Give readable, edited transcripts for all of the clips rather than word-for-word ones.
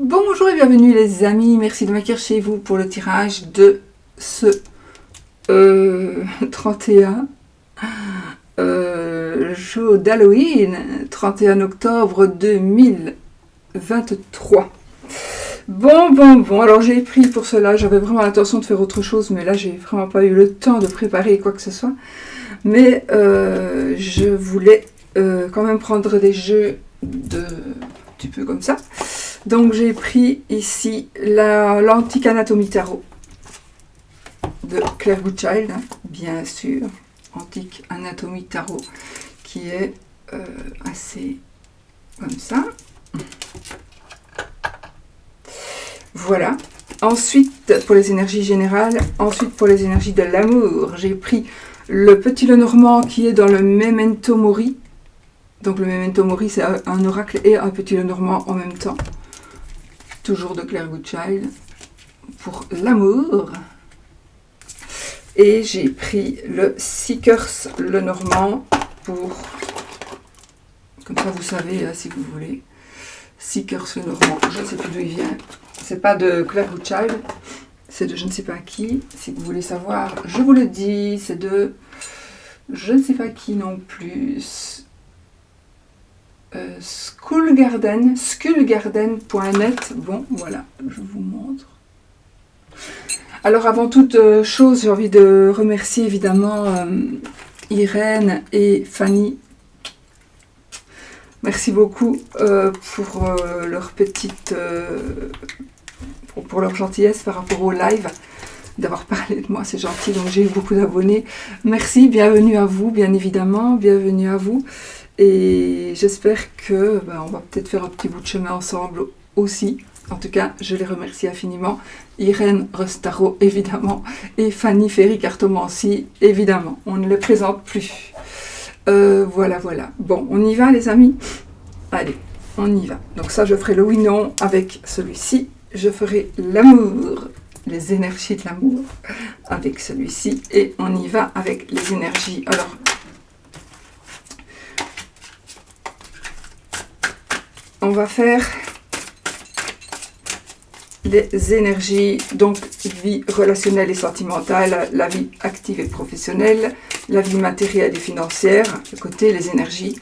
Bonjour et bienvenue les amis, merci de m'accueillir chez vous pour le tirage de ce 31 jour d'Halloween, 31 octobre 2023. Bon, alors j'ai pris pour cela, j'avais vraiment l'intention de faire autre chose, mais là j'ai vraiment pas eu le temps de préparer quoi que ce soit. Mais je voulais quand même prendre des jeux un petit peu comme ça. Donc j'ai pris ici l'Antique Anatomie Tarot de Claire Goodchild, hein, bien sûr, Antique Anatomie Tarot, qui est assez comme ça. Voilà. Ensuite, pour les énergies générales, ensuite pour les énergies de l'amour, j'ai pris le Petit Lenormand qui est dans le Memento Mori. Donc le Memento Mori, c'est un oracle et un Petit Lenormand en même temps. Toujours de Claire Goodchild, pour l'amour. Et j'ai pris le Seekers Lenormand pour, comme ça vous savez si vous voulez, Seekers Lenormand, je ne sais plus d'où il vient, c'est pas de Claire Goodchild, c'est de je ne sais pas qui, si vous voulez savoir, je vous le dis, c'est de je ne sais pas qui non plus. Skullgarden.net. Bon, voilà, je vous montre. Alors, avant toute chose, j'ai envie de remercier évidemment Irène et Fanny. Merci beaucoup pour leur petite... pour leur gentillesse par rapport au live. D'avoir parlé de moi, c'est gentil, donc j'ai eu beaucoup d'abonnés. Merci, bienvenue à vous, bien évidemment, bienvenue à vous. Et j'espère que on va peut-être faire un petit bout de chemin ensemble aussi. En tout cas, je les remercie infiniment. Irène Restaro, évidemment, et Fanny Ferry-Cartomancie, évidemment. On ne les présente plus. Voilà. Bon, on y va les amis? Allez, on y va. Donc ça, je ferai le oui-non avec celui-ci. Je ferai l'amour, les énergies de l'amour avec celui-ci. Et on y va avec les énergies. Alors, on va faire les énergies, donc vie relationnelle et sentimentale, la vie active et professionnelle, la vie matérielle et financière, le côté les énergies,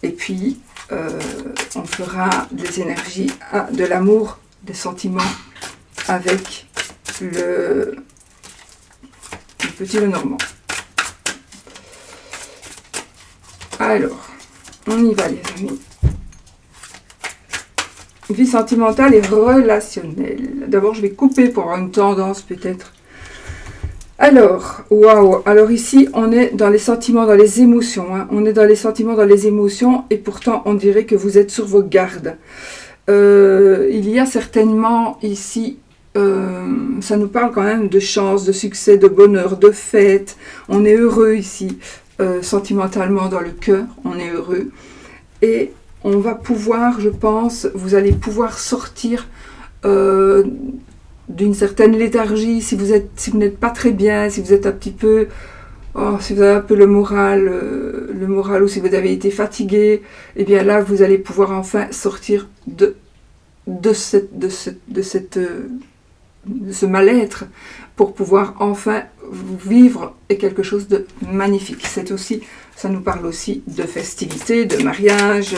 et puis on fera des énergies de l'amour, des sentiments avec le Petit Lenormand. Alors, on y va les amis. Vie sentimentale et relationnelle. D'abord, je vais couper pour avoir une tendance peut-être. Alors, waouh. Alors ici, on est dans les sentiments, dans les émotions. Hein. On est dans les sentiments, dans les émotions. Et pourtant, on dirait que vous êtes sur vos gardes. Il y a certainement ici... ça nous parle quand même de chance, de succès, de bonheur, de fête. On est heureux ici. Sentimentalement, dans le cœur, on est heureux. Et... on va pouvoir, je pense, vous allez pouvoir sortir d'une certaine léthargie si vous n'êtes pas très bien, si vous êtes un petit peu, si vous avez un peu le moral ou si vous avez été fatigué, et bien là vous allez pouvoir enfin sortir de ce mal-être pour pouvoir enfin vivre quelque chose de magnifique. C'est aussi, ça nous parle aussi de festivité, de mariage,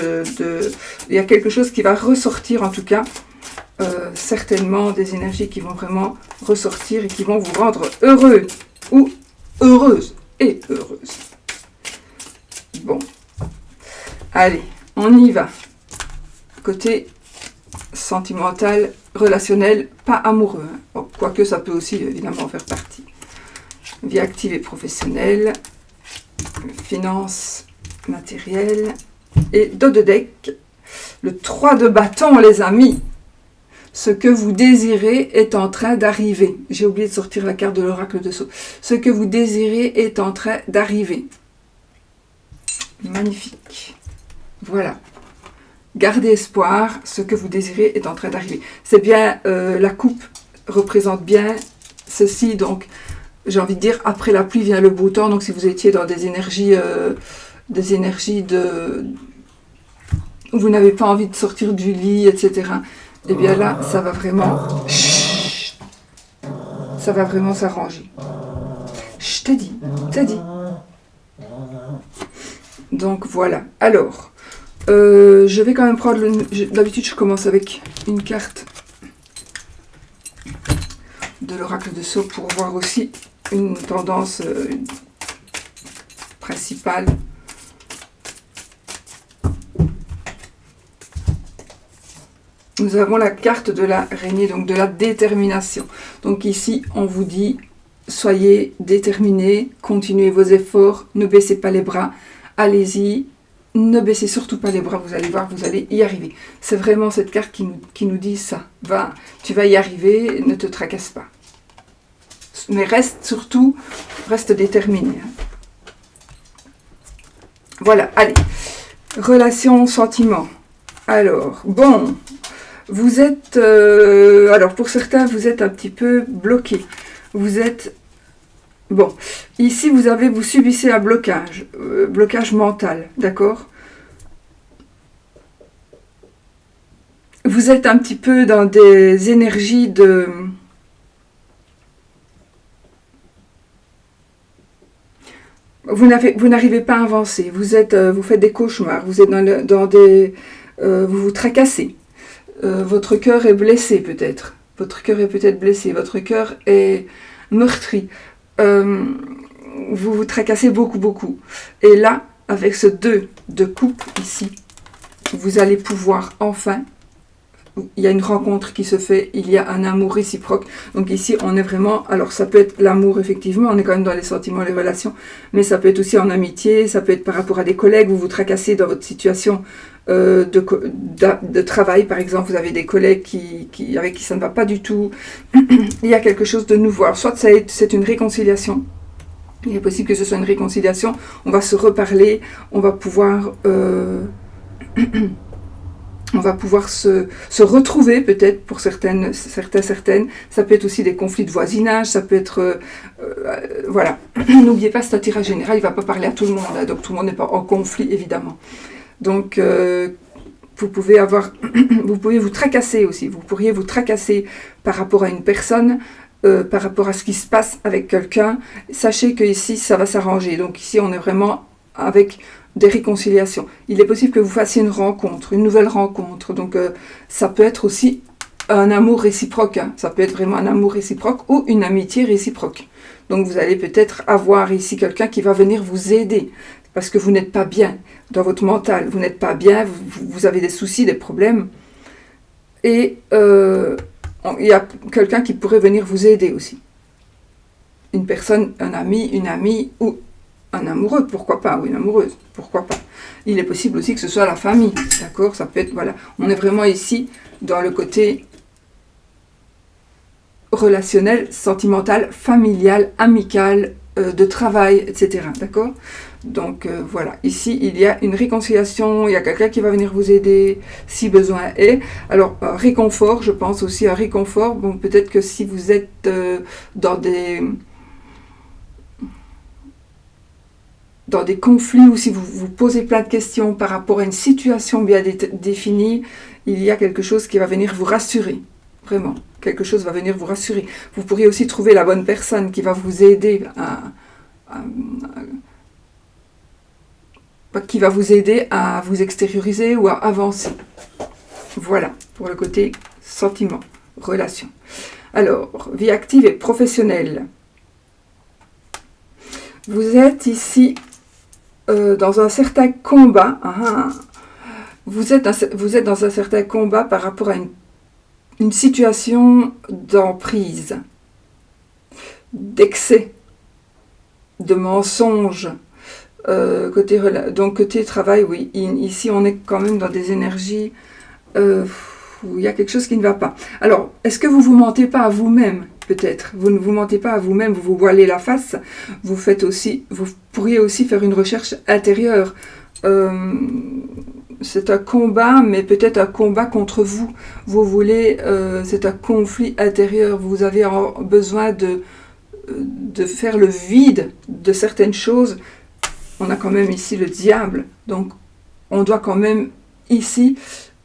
il y a quelque chose qui va ressortir en tout cas, certainement des énergies qui vont vraiment ressortir et qui vont vous rendre heureux ou heureuse et heureuse. Bon, allez, on y va. Côté sentimental, relationnel, pas amoureux. Hein. Bon, quoique ça peut aussi évidemment en faire partie. Vie active et professionnelle, finances matérielles et dos de deck. Le 3 de bâton les amis. Ce que vous désirez est en train d'arriver. J'ai oublié de sortir la carte de l'oracle de Sceaux. Ce que vous désirez est en train d'arriver. Magnifique. Voilà. Gardez espoir, ce que vous désirez est en train d'arriver. C'est bien, la coupe représente bien ceci, donc j'ai envie de dire, après la pluie vient le beau temps, donc si vous étiez dans des énergies où vous n'avez pas envie de sortir du lit, etc., et bien là, ça va vraiment... Ça va vraiment s'arranger. Je t'ai dit, t'ai dit. Donc voilà. Alors, je vais quand même prendre d'habitude, je commence avec une carte de l'oracle de Sceaux pour voir aussi une tendance principale. Nous avons la carte de l'araignée, donc de la détermination. Donc ici, on vous dit, soyez déterminés, continuez vos efforts, ne baissez pas les bras, allez-y, ne baissez surtout pas les bras, vous allez voir, vous allez y arriver. C'est vraiment cette carte qui nous dit ça. Tu vas y arriver, ne te tracasse pas. Mais reste déterminé. Voilà, allez. Relation, sentiment. Alors, bon... Vous êtes, alors pour certains, vous êtes un petit peu bloqué. Vous êtes, bon, ici vous subissez un blocage, blocage mental, d'accord? Vous êtes un petit peu dans des énergies de... Vous n'arrivez pas à avancer, vous faites des cauchemars, vous êtes dans des... vous vous tracassez. Votre cœur est blessé peut-être. Votre cœur est peut-être blessé. Votre cœur est meurtri. Vous vous tracassez beaucoup, beaucoup. Et là, avec ce 2 de coupe ici, vous allez pouvoir enfin... Il y a une rencontre qui se fait, il y a un amour réciproque. Donc ici, on est vraiment... Alors, ça peut être l'amour, effectivement, on est quand même dans les sentiments, les relations, mais ça peut être aussi en amitié, ça peut être par rapport à des collègues, vous vous tracassez dans votre situation de travail, par exemple, vous avez des collègues avec qui ça ne va pas du tout. Il y a quelque chose de nouveau. Alors, soit c'est une réconciliation, il est possible que ce soit une réconciliation, on va se reparler, on va pouvoir... on va pouvoir se retrouver peut-être pour certaines. Ça peut être aussi des conflits de voisinage, ça peut être... voilà. N'oubliez pas, c'est un tirage général, il ne va pas parler à tout le monde, hein, donc tout le monde n'est pas en conflit, évidemment. Donc, vous pouvez vous tracasser aussi. Vous pourriez vous tracasser par rapport à une personne, par rapport à ce qui se passe avec quelqu'un. Sachez que ici, ça va s'arranger. Donc ici, on est vraiment avec... des réconciliations. Il est possible que vous fassiez une rencontre, une nouvelle rencontre. Donc, ça peut être aussi un amour réciproque. Hein. Ça peut être vraiment un amour réciproque ou une amitié réciproque. Donc, vous allez peut-être avoir ici quelqu'un qui va venir vous aider parce que vous n'êtes pas bien dans votre mental. Vous n'êtes pas bien, vous avez des soucis, des problèmes. Et il y a quelqu'un qui pourrait venir vous aider aussi. Une personne, un ami, une amie ou un amoureux, pourquoi pas, ou une amoureuse, pourquoi pas. Il est possible aussi que ce soit la famille, d'accord? Ça peut être, voilà. On est vraiment ici dans le côté relationnel, sentimental, familial, amical, de travail, etc. D'accord? Donc voilà, ici il y a une réconciliation, il y a quelqu'un qui va venir vous aider si besoin est. Alors réconfort, je pense aussi à réconfort. Bon, peut-être que si vous êtes dans des conflits ou si vous vous posez plein de questions par rapport à une situation bien définie, il y a quelque chose qui va venir vous rassurer. Vraiment, quelque chose va venir vous rassurer. Vous pourriez aussi trouver la bonne personne qui va vous aider qui va vous aider à vous extérioriser ou à avancer. Voilà, pour le côté sentiment, relation. Alors, vie active et professionnelle. Vous êtes ici dans un certain combat. Vous êtes dans un certain combat par rapport à une situation d'emprise, d'excès, de mensonge. Donc côté travail, oui. Ici, on est quand même dans des énergies où il y a quelque chose qui ne va pas. Alors, est-ce que vous ne vous mentez pas à vous-même? Peut-être. Vous ne vous mentez pas à vous-même, vous vous voilez la face. Vous pourriez aussi faire une recherche intérieure. C'est un combat, mais peut-être un combat contre vous. Vous voulez, c'est un conflit intérieur. Vous avez besoin de faire le vide de certaines choses. On a quand même ici le diable. Donc, on doit quand même, ici,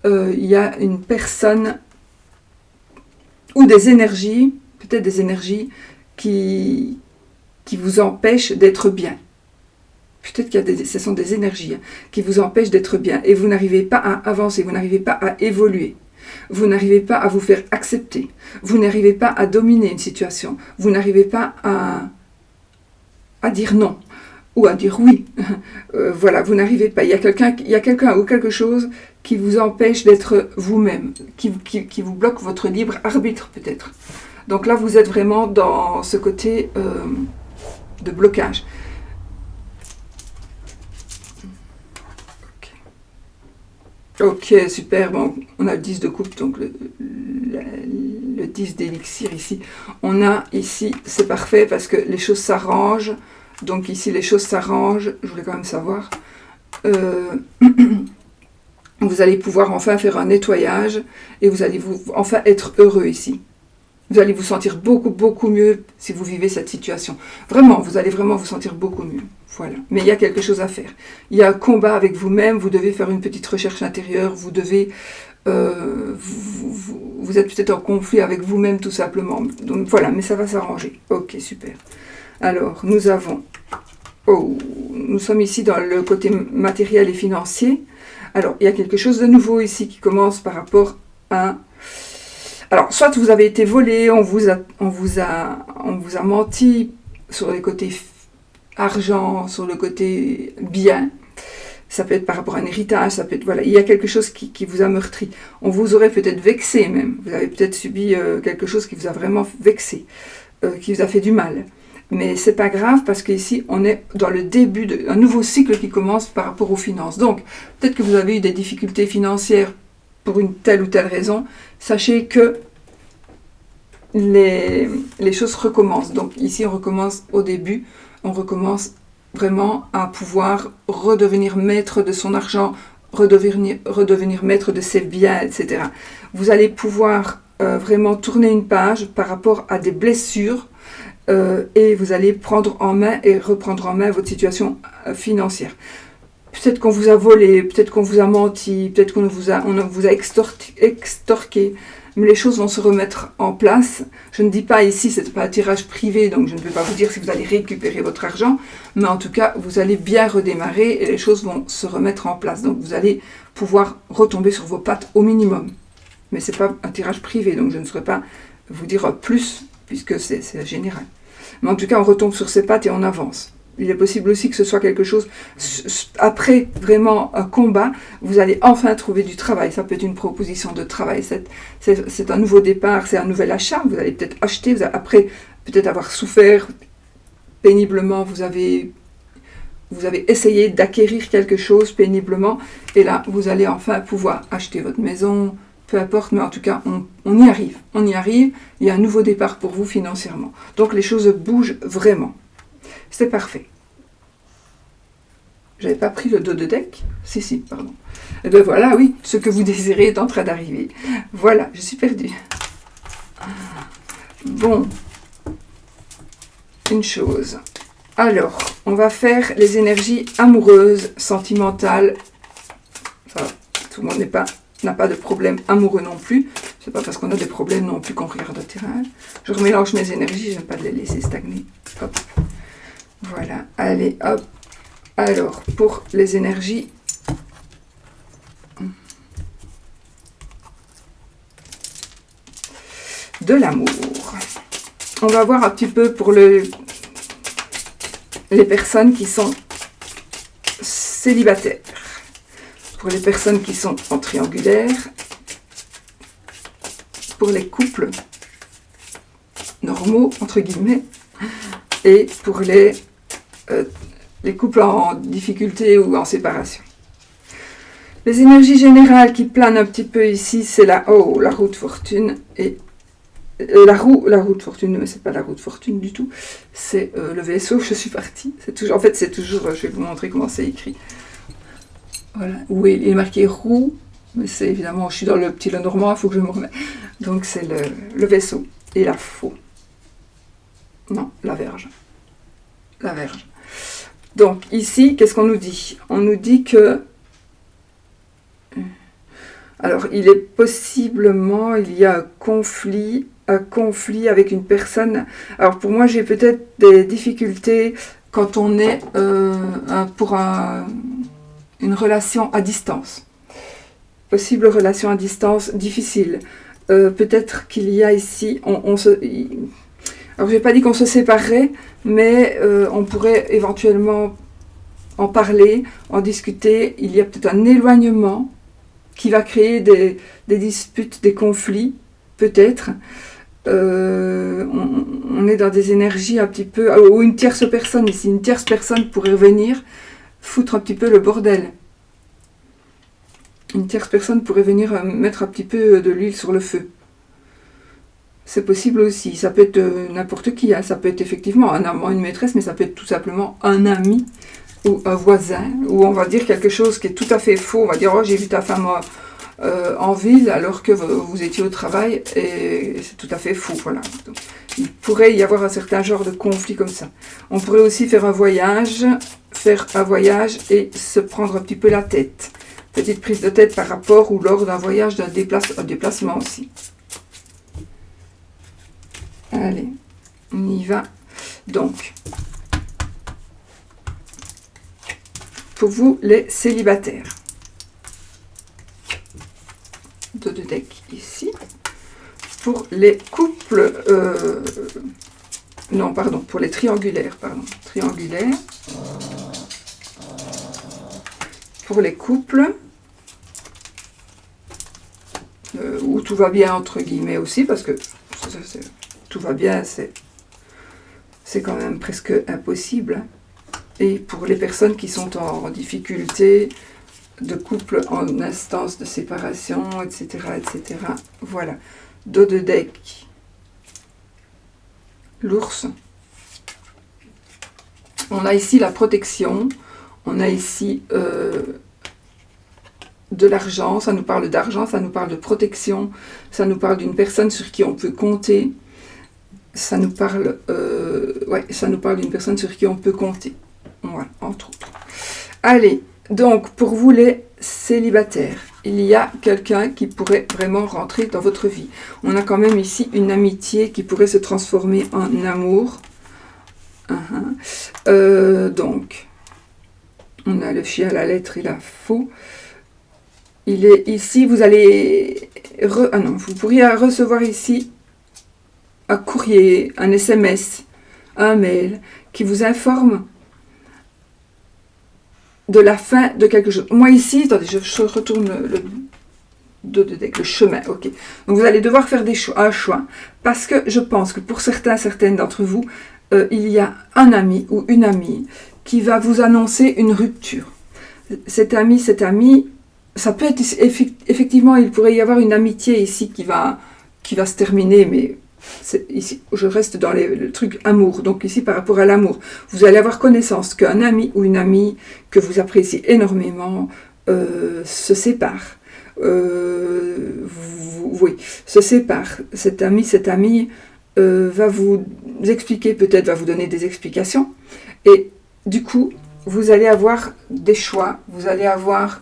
il y a une personne ou des énergies, peut-être des énergies qui vous empêchent d'être bien. Peut-être ce sont des énergies qui vous empêchent d'être bien et vous n'arrivez pas à avancer, vous n'arrivez pas à évoluer, vous n'arrivez pas à vous faire accepter, vous n'arrivez pas à dominer une situation, vous n'arrivez pas à dire non ou à dire oui. Voilà, vous n'arrivez pas. Il y a quelqu'un ou quelque chose qui vous empêche d'être vous-même, qui vous bloque votre libre arbitre peut-être. Donc là, vous êtes vraiment dans ce côté de blocage. Ok, super. Bon, on a le 10 de coupe, donc le 10 d'élixir ici. On a ici, c'est parfait parce que les choses s'arrangent. Donc ici, les choses s'arrangent. Je voulais quand même savoir. Vous allez pouvoir enfin faire un nettoyage et vous allez enfin être heureux ici. Vous allez vous sentir beaucoup, beaucoup mieux si vous vivez cette situation. Vraiment, vous allez vraiment vous sentir beaucoup mieux. Voilà. Mais il y a quelque chose à faire. Il y a un combat avec vous-même. Vous devez faire une petite recherche intérieure. Vous devez... vous êtes peut-être en conflit avec vous-même tout simplement. Donc voilà, mais ça va s'arranger. Ok, super. Alors, nous avons... Oh, nous sommes ici dans le côté matériel et financier. Alors, il y a quelque chose de nouveau ici qui commence par rapport à... Alors, soit vous avez été volé, on vous a menti sur les côtés argent, sur le côté bien. Ça peut être par rapport à un héritage, ça peut être... Voilà, il y a quelque chose qui vous a meurtri. On vous aurait peut-être vexé même. Vous avez peut-être subi quelque chose qui vous a vraiment vexé, qui vous a fait du mal. Mais c'est pas grave parce qu'ici, on est dans le début d'un nouveau cycle qui commence par rapport aux finances. Donc, peut-être que vous avez eu des difficultés financières pour une telle ou telle raison. Sachez que les choses recommencent. Donc ici, on recommence au début. On recommence vraiment à pouvoir redevenir maître de son argent, redevenir maître de ses biens, etc. Vous allez pouvoir vraiment tourner une page par rapport à des blessures et vous allez prendre en main et reprendre en main votre situation financière. Peut-être qu'on vous a volé, peut-être qu'on vous a menti, peut-être qu'on vous a extorqué, mais les choses vont se remettre en place. Je ne dis pas ici, ce n'est pas un tirage privé, donc je ne peux pas vous dire si vous allez récupérer votre argent, mais en tout cas, vous allez bien redémarrer et les choses vont se remettre en place. Donc vous allez pouvoir retomber sur vos pattes au minimum. Mais ce n'est pas un tirage privé, donc je ne saurais pas vous dire plus, puisque c'est général. Mais en tout cas, on retombe sur ses pattes et on avance. Il est possible aussi que ce soit quelque chose, après vraiment un combat, vous allez enfin trouver du travail. Ça peut être une proposition de travail, c'est un nouveau départ, c'est un nouvel achat. Vous allez peut-être acheter, après peut-être avoir souffert péniblement, vous avez essayé d'acquérir quelque chose péniblement, et là, vous allez enfin pouvoir acheter votre maison, peu importe, mais en tout cas, on y arrive. On y arrive, il y a un nouveau départ pour vous financièrement. Donc les choses bougent vraiment. C'est parfait. J'avais pas pris le dos de deck. Si, pardon. Et bien voilà, oui, ce que vous désirez est en train d'arriver. Voilà, je suis perdue. Bon. Une chose. Alors, on va faire les énergies amoureuses, sentimentales. Ça va, tout le monde n'a pas de problème amoureux non plus. C'est pas parce qu'on a des problèmes non plus qu'on regarde au tirage. Je remélange mes énergies, je n'aime pas les laisser stagner. Hop. Voilà, allez, hop. Alors, pour les énergies, de l'amour. On va voir un petit peu pour les personnes qui sont célibataires. Pour les personnes qui sont en triangulaire. Pour les couples normaux, entre guillemets. Et pour les couples en difficulté ou en séparation. Les énergies générales qui planent un petit peu ici, c'est la roue de fortune et la roue de fortune, mais c'est pas la roue de fortune du tout, c'est le vaisseau. Je suis partie. En fait, c'est toujours. Je vais vous montrer comment c'est écrit. Voilà. Oui, il est marqué roue, mais c'est évidemment. Je suis dans le petit Lenormand, il faut que je me remette. Donc c'est le vaisseau et la faux. Non, la Vierge. La Vierge. Donc, ici, qu'est-ce qu'on nous dit? On nous dit que... Alors, il y a un conflit un conflit avec une personne. Alors pour moi, j'ai peut-être des difficultés quand on est pour une relation à distance. Possible relation à distance difficile. Peut-être qu'il y a ici, alors je n'ai pas dit qu'on se séparerait, mais on pourrait éventuellement en parler, en discuter. Il y a peut-être un éloignement qui va créer des disputes, des conflits, peut-être. On est dans des énergies un petit peu, ou une tierce personne ici, une tierce personne pourrait venir foutre un petit peu le bordel. Une tierce personne pourrait venir mettre un petit peu de l'huile sur le feu. C'est possible aussi, ça peut être n'importe qui, hein. Ça peut être effectivement un amant, une maîtresse, mais ça peut être tout simplement un ami ou un voisin, ou on va dire quelque chose qui est tout à fait faux. On va dire, oh, j'ai vu ta femme en ville alors que vous étiez au travail, et c'est tout à fait faux. Voilà. Donc, il pourrait y avoir un certain genre de conflit comme ça. On pourrait aussi faire un voyage et se prendre un petit peu la tête. Petite prise de tête par rapport ou lors d'un voyage, d'un déplacement aussi. Allez, on y va. Donc, pour vous les célibataires, 2 de deck ici. Pour les couples, non, pardon, pour les triangulaires, triangulaires. Pour les couples, où tout va bien entre guillemets aussi, parce que tout va bien, c'est quand même presque impossible. Et pour les personnes qui sont en difficulté, de couple en instance de séparation, etc., etc. Voilà. Dos de deck. L'ours. On a ici la protection. On a ici de l'argent. Ça nous parle d'argent, ça nous parle de protection. Ça nous parle d'une personne sur qui on peut compter. Ça nous parle d'une personne sur qui on peut compter. Voilà, entre autres. Allez, donc pour vous les célibataires, il y a quelqu'un qui pourrait vraiment rentrer dans votre vie. On a quand même ici une amitié qui pourrait se transformer en amour. Donc, on a le chien, la lettre et la faux. Il est ici, vous allez... vous pourriez recevoir ici un courrier, un SMS, un mail qui vous informe de la fin de quelque chose. Moi ici, attendez, je retourne le chemin, ok. Donc vous allez devoir faire un choix, parce que je pense que pour certaines d'entre vous, il y a un ami ou une amie qui va vous annoncer une rupture. Cet ami, ça peut être effectivement, il pourrait y avoir une amitié ici qui va se terminer, mais ici, je reste dans le truc amour. Donc ici, par rapport à l'amour, vous allez avoir connaissance qu'un ami ou une amie que vous appréciez énormément se sépare. Se sépare. Cet ami, cette amie va vous expliquer, peut-être va vous donner des explications. Et du coup, vous allez avoir des choix. Vous allez avoir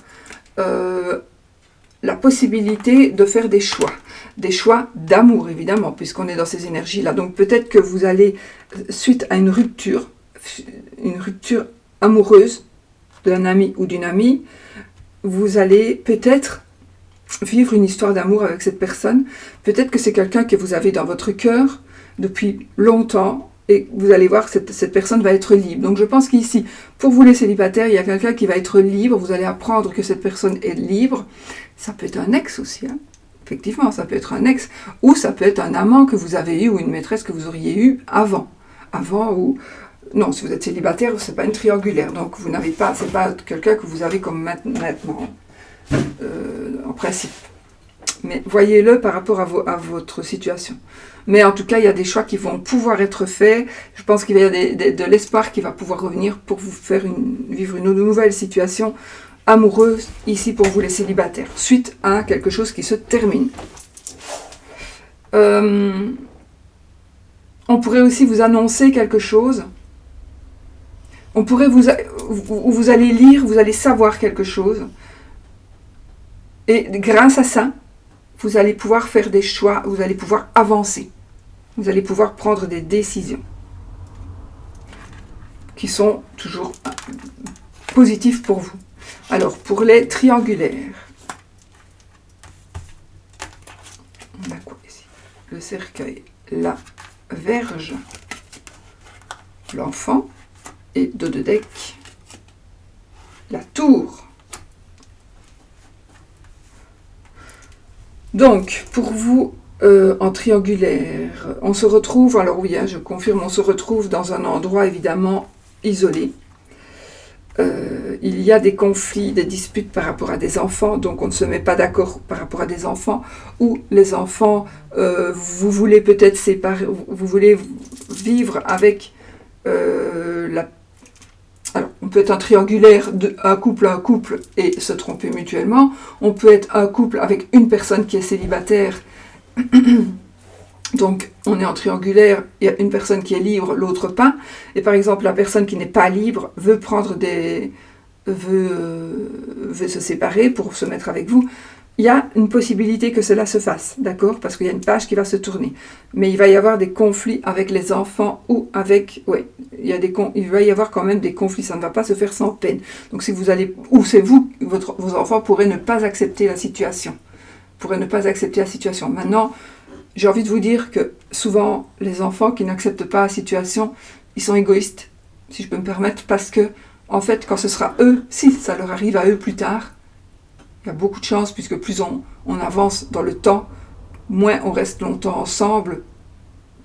la possibilité de faire des choix d'amour évidemment, puisqu'on est dans ces énergies-là. Donc peut-être que vous allez, suite à une rupture amoureuse d'un ami ou d'une amie, vous allez peut-être vivre une histoire d'amour avec cette personne. Peut-être que c'est quelqu'un que vous avez dans votre cœur depuis longtemps, et vous allez voir que cette personne va être libre. Donc je pense qu'ici, pour vous les célibataires, il y a quelqu'un qui va être libre. Vous allez apprendre que cette personne est libre. Ça peut être un ex aussi, hein. Effectivement, ça peut être un ex, ou ça peut être un amant que vous avez eu, ou une maîtresse que vous auriez eu avant. Ou... Non, si vous êtes célibataire, ce n'est pas une triangulaire. Donc vous n'avez pas, c'est pas quelqu'un que vous avez comme maintenant, en principe. Mais voyez-le par rapport à votre situation. Mais en tout cas, il y a des choix qui vont pouvoir être faits. Je pense qu'il y a de l'espoir qui va pouvoir revenir pour vous faire vivre une nouvelle situation amoureuse, ici pour vous les célibataires, suite à quelque chose qui se termine. On pourrait aussi vous annoncer quelque chose. On pourrait vous allez lire, vous allez savoir quelque chose. Et grâce à ça, vous allez pouvoir faire des choix, vous allez pouvoir avancer. Vous allez pouvoir prendre des décisions qui sont toujours positives pour vous. Alors, pour les triangulaires, on a quoi ici? Le cercueil, la Vierge, l'enfant, et dos de deck, la tour. Donc, pour vous, en triangulaire, on se retrouve, alors oui, je confirme, on se retrouve dans un endroit évidemment isolé. Il y a des conflits, des disputes par rapport à des enfants, donc on ne se met pas d'accord par rapport à des enfants, ou les enfants, vous voulez peut-être séparer, vous voulez vivre avec alors, on peut être un triangulaire, un couple et se tromper mutuellement. On peut être un couple avec une personne qui est célibataire. Donc, on est en triangulaire, il y a une personne qui est libre, l'autre pas. Et par exemple, la personne qui n'est pas libre veut se séparer pour se mettre avec vous. Il y a une possibilité que cela se fasse, d'accord? Parce qu'il y a une page qui va se tourner. Mais il va y avoir des conflits avec les enfants ou avec... Oui, il va y avoir quand même des conflits, ça ne va pas se faire sans peine. Donc si vous allez... Ou c'est vous, vos enfants pourraient ne pas accepter la situation. Maintenant, j'ai envie de vous dire que souvent, les enfants qui n'acceptent pas la situation, ils sont égoïstes, si je peux me permettre, parce que, en fait, quand ce sera eux, si ça leur arrive à eux plus tard, il y a beaucoup de chance, puisque plus on avance dans le temps, moins on reste longtemps ensemble.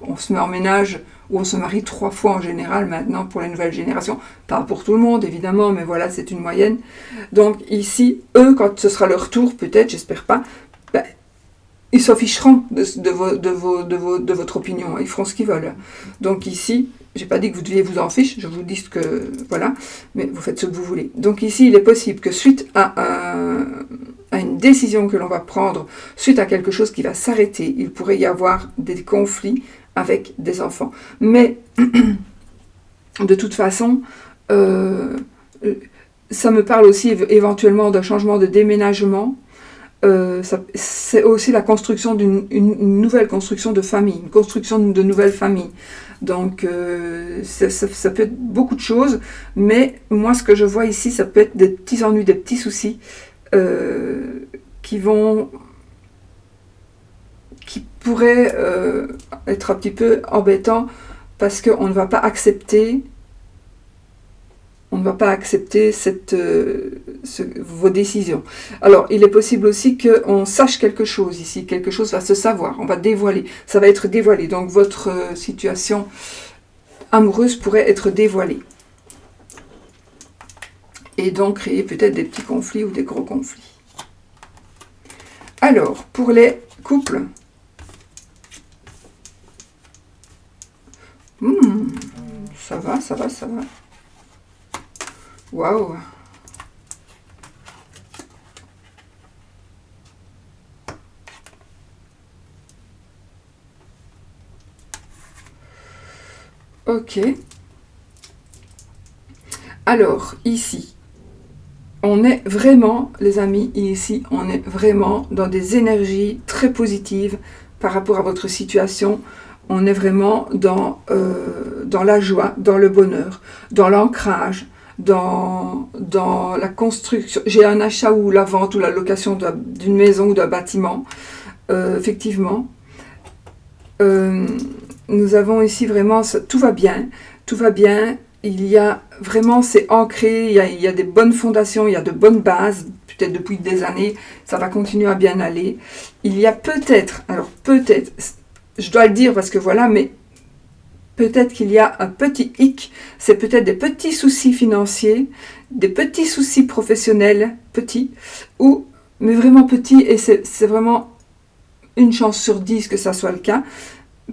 On se met en ménage, ou on se marie 3 fois en général maintenant pour les nouvelles générations. Pas pour tout le monde, évidemment, mais voilà, c'est une moyenne. Donc ici, eux, quand ce sera leur tour, peut-être, j'espère pas, ils s'en ficheront de votre opinion. Ils feront ce qu'ils veulent. Donc ici, j'ai pas dit que vous deviez vous en ficher, je vous dis que, voilà, mais vous faites ce que vous voulez. Donc ici, il est possible que suite à une décision que l'on va prendre, suite à quelque chose qui va s'arrêter, il pourrait y avoir des conflits avec des enfants. Mais, de toute façon, ça me parle aussi éventuellement d'un changement de déménagement. C'est aussi la construction une nouvelle construction de famille, une construction de nouvelles familles. Donc, ça peut être beaucoup de choses, mais moi, ce que je vois ici, ça peut être des petits ennuis, des petits soucis qui pourraient être un petit peu embêtants parce qu'on ne va pas accepter vos décisions. Alors, il est possible aussi qu'on sache quelque chose ici. Quelque chose va se savoir. On va dévoiler. Ça va être dévoilé. Donc, votre situation amoureuse pourrait être dévoilée. Et donc, créer peut-être des petits conflits ou des gros conflits. Alors, pour les couples. Ça va. Waouh! Ok. Alors, ici, on est vraiment, les amis, ici, on est vraiment dans des énergies très positives par rapport à votre situation. On est vraiment dans la joie, dans le bonheur, dans l'ancrage, dans la construction. J'ai un achat ou la vente ou la location d'une maison ou d'un bâtiment. Effectivement. Nous avons ici vraiment, tout va bien. Il y a vraiment, c'est ancré, il y a des bonnes fondations, il y a de bonnes bases, peut-être depuis des années, ça va continuer à bien aller. Il y a peut-être, je dois le dire parce que voilà, mais peut-être qu'il y a un petit hic, c'est peut-être des petits soucis financiers, des petits soucis professionnels, petits, mais vraiment petits, et c'est vraiment une chance sur 10 que ça soit le cas,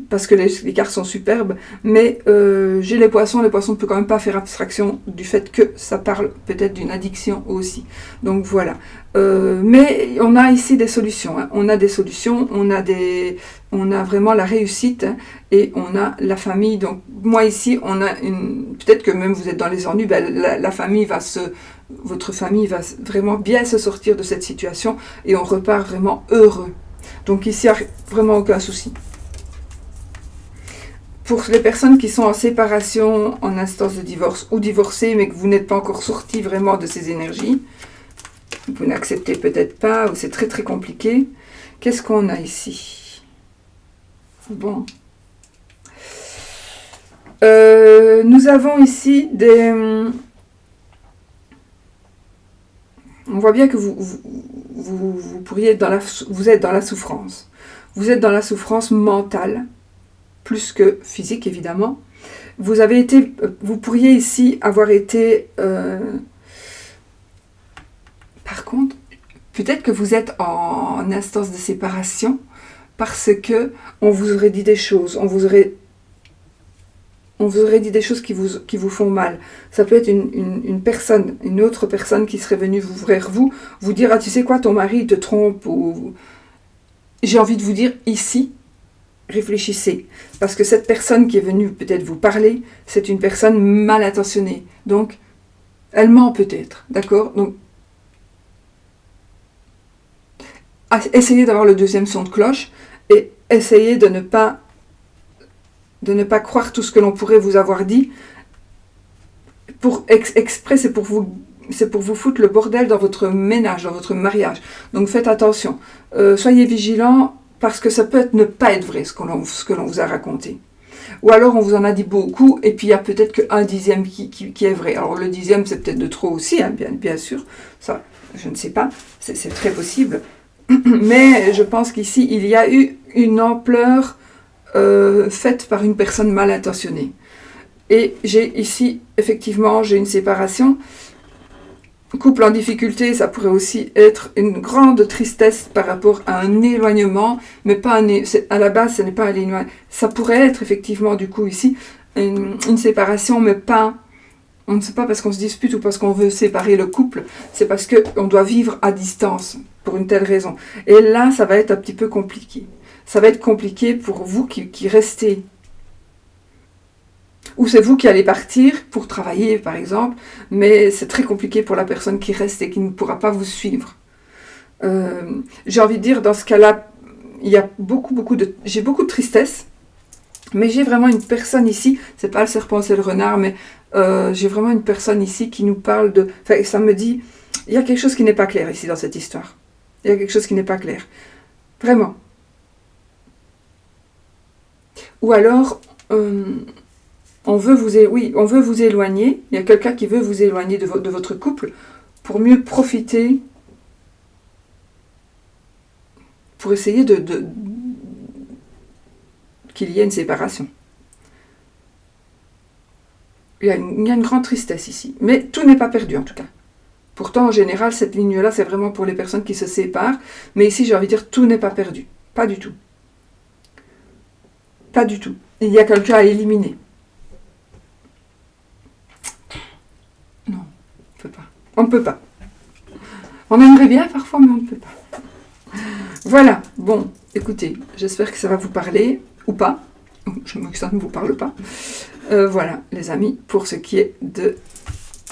parce que les cartes sont superbes, mais j'ai les poissons ne peuvent quand même pas faire abstraction du fait que ça parle peut-être d'une addiction aussi. Donc voilà. Mais on a ici des solutions, hein. On a des solutions, on a vraiment la réussite, hein, et on a la famille. Donc moi ici, on a peut-être que même vous êtes dans les ennuis, la famille votre famille va vraiment bien se sortir de cette situation et on repart vraiment heureux. Donc ici, il n'y a vraiment aucun souci. Pour les personnes qui sont en séparation, en instance de divorce ou divorcées, mais que vous n'êtes pas encore sorti vraiment de ces énergies, vous n'acceptez peut-être pas, ou c'est très très compliqué. Qu'est-ce qu'on a ici? Bon. Nous avons ici des... On voit bien que vous pourriez être dans la... Vous êtes dans la souffrance. Vous êtes dans la souffrance mentale, plus que physique évidemment. Vous pourriez ici avoir été... Par contre, peut-être que vous êtes en instance de séparation parce que on vous aurait dit des choses, on vous aurait dit des choses qui vous font mal. Ça peut être une autre personne qui serait venue vers vous dire, ah tu sais quoi, ton mari il te trompe, ou j'ai envie de vous dire ici, réfléchissez, parce que cette personne qui est venue peut-être vous parler, c'est une personne mal intentionnée, donc elle ment peut-être, d'accord? Donc essayez d'avoir le deuxième son de cloche et essayez de ne pas croire tout ce que l'on pourrait vous avoir dit. Exprès, c'est pour vous foutre le bordel dans votre ménage, dans votre mariage. Donc faites attention. Soyez vigilants parce que ça peut ne pas être vrai ce que l'on vous a raconté. Ou alors on vous en a dit beaucoup et puis il y a peut-être qu'un dixième qui est vrai. Alors le dixième c'est peut-être de trop aussi, hein, bien sûr. Ça, je ne sais pas. C'est très possible. Mais je pense qu'ici, il y a eu une ampleur faite par une personne mal intentionnée. Et j'ai ici, effectivement, j'ai une séparation. Couple en difficulté, ça pourrait aussi être une grande tristesse par rapport à un éloignement, mais pas à la base, ce n'est pas un éloignement. Ça pourrait être effectivement, du coup, ici, une séparation, mais pas... On ne sait pas parce qu'on se dispute ou parce qu'on veut séparer le couple, c'est parce qu'on doit vivre à distance pour une telle raison. Et là, ça va être un petit peu compliqué. Ça va être compliqué pour vous qui restez. Ou c'est vous qui allez partir pour travailler, par exemple, mais c'est très compliqué pour la personne qui reste et qui ne pourra pas vous suivre. J'ai envie de dire, dans ce cas-là, il y a j'ai beaucoup de tristesse, mais j'ai vraiment une personne ici, c'est pas le serpent, c'est le renard, mais j'ai vraiment une personne ici qui nous parle de... Enfin, ça me dit, il y a quelque chose qui n'est pas clair ici dans cette histoire. Il y a quelque chose qui n'est pas clair. Vraiment. Ou alors, on veut vous éloigner. Il y a quelqu'un qui veut vous éloigner de votre couple pour mieux profiter, pour essayer qu'il y ait une séparation. Il y a une grande tristesse ici. Mais tout n'est pas perdu en tout cas. Pourtant, en général, cette ligne-là, c'est vraiment pour les personnes qui se séparent. Mais ici, j'ai envie de dire, tout n'est pas perdu. Pas du tout. Pas du tout. Il y a quelqu'un à éliminer. Non, on ne peut pas. On ne peut pas. On aimerait bien parfois, mais on ne peut pas. Voilà. Bon, écoutez, j'espère que ça va vous parler, ou pas. Je me que ça ne vous parle pas. Voilà, les amis, pour ce qui est de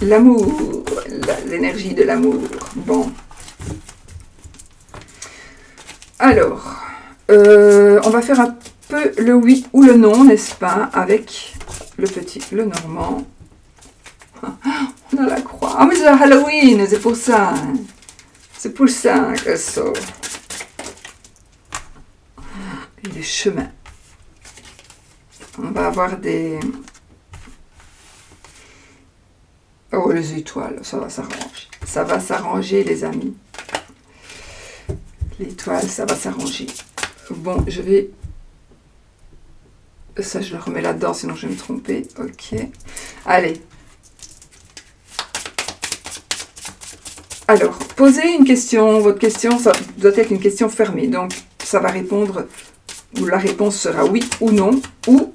l'amour, l'énergie de l'amour. Bon. Alors, on va faire un peu le oui ou le non, n'est-ce pas, avec le normand. On a la croix. Ah, mais c'est Halloween, c'est pour ça. C'est pour ça que ça. Et les chemins. On va avoir des... Oh, les étoiles, ça va s'arranger. Ça va s'arranger, les amis. L'étoile, ça va s'arranger. Bon, je vais... Ça, je le remets là-dedans, sinon je vais me tromper. Ok. Allez. Alors, posez une question. Votre question, ça doit être une question fermée. Donc, ça va répondre... Ou la réponse sera oui ou non. Ou...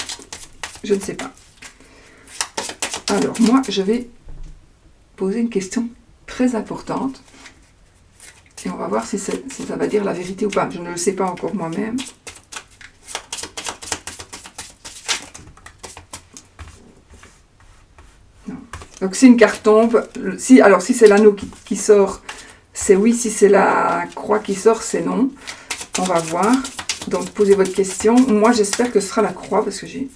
Je ne sais pas. Alors, moi, je vais poser une question très importante. Et on va voir si ça va dire la vérité ou pas. Je ne le sais pas encore moi-même. Non. Donc, si une carte tombe, si c'est l'anneau qui sort, c'est oui. Si c'est la croix qui sort, c'est non. On va voir. Donc, posez votre question. Moi, j'espère que ce sera la croix, parce que j'ai...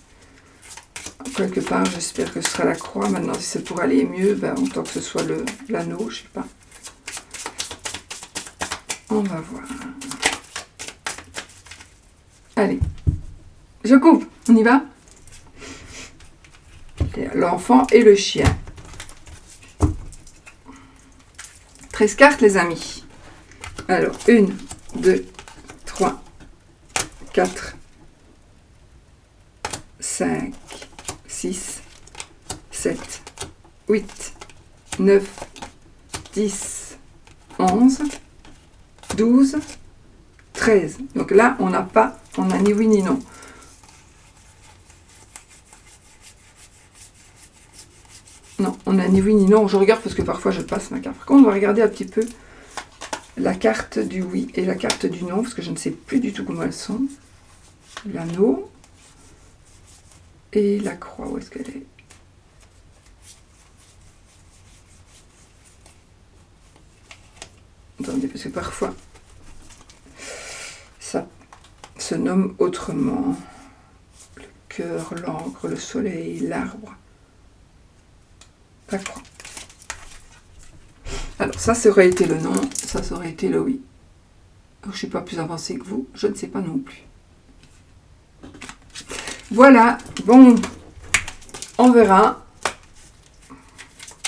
Quelque part, j'espère que ce sera la croix. Maintenant, si c'est pour aller mieux, ben, autant que ce soit l'anneau, je sais pas. On va voir. Allez. Je coupe. On y va? L'enfant et le chien. 13 cartes, les amis. Alors, 1, 2, 3, 4, 5, 6, 7, 8, 9, 10, 11, 12, 13. Donc là, on n'a ni oui ni non. Non, on a ni oui ni non. Je regarde parce que parfois je passe ma carte. Par contre, on va regarder un petit peu la carte du oui et la carte du non, parce que je ne sais plus du tout comment elles sont. L'anneau et la croix, où est-ce qu'elle est? Attendez, parce que parfois ça se nomme autrement. Le cœur, l'encre, le soleil, l'arbre. La croix. Alors, ça aurait été le non, ça aurait été le oui. Je ne suis pas plus avancée que vous, je ne sais pas non plus. Voilà, bon, on verra.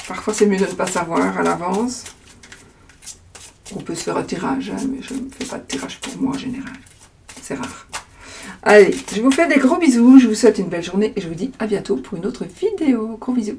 Parfois, c'est mieux de ne pas savoir à l'avance. On peut se faire un tirage, hein, mais je ne fais pas de tirage pour moi en général. C'est rare. Allez, je vous fais des gros bisous, je vous souhaite une belle journée et je vous dis à bientôt pour une autre vidéo. Gros bisous.